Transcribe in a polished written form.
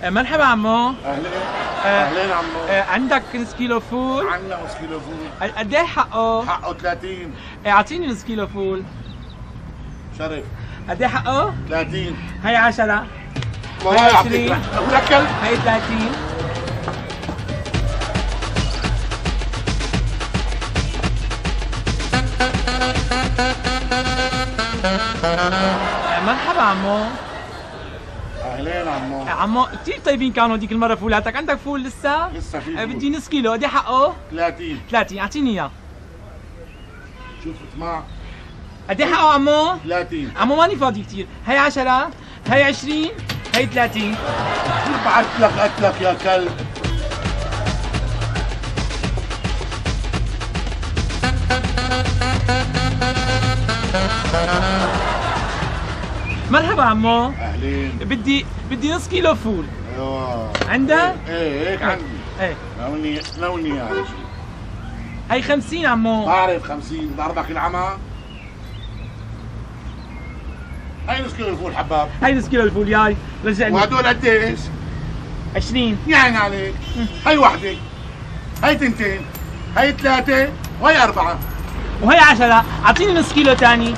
مرحبا عمو. اهلين. اهلين عمو. عندك نص كيلو فول؟ عنا نص كيلو فول. قد ايه حقه؟ حقه 30. اعطيني نص كيلو فول. شرف. قد ايه حقه؟ 30. هي 10. ما يعطيك ولك كلب. هي 30. مرحبا عمو. اهلين عمو. عمو كثير طيبين كانوا ديك المره فولاتك، عندك فول لسه؟ لسه في فول. بدي نص كيلو، قد ايه حقه؟ 30. 30، اعطيني اياه. شوف اسمع. قد ايه حقه عمو؟ 30. عمو ماني فاضي كثير، هي 10، هي 20، هي 30. شو بعت لك قتلك يا كلب؟ مرحبا عمو. اهلين. بدي نص كيلو فول. ايوه. عندك؟ ايه هيك عندي. ايه. ناولني اياها شيء. هي 50 عمو. بعرف 50 ضربك العمى. هاي نص كيلو الفول حباب. هي نص كيلو الفول ياي، رجعني. وهدول قد ايش؟ 20. يعني عليك. هي وحده. هي تنتين. هي 3 وهي 4. وهي 10، اعطيني نص كيلو ثاني.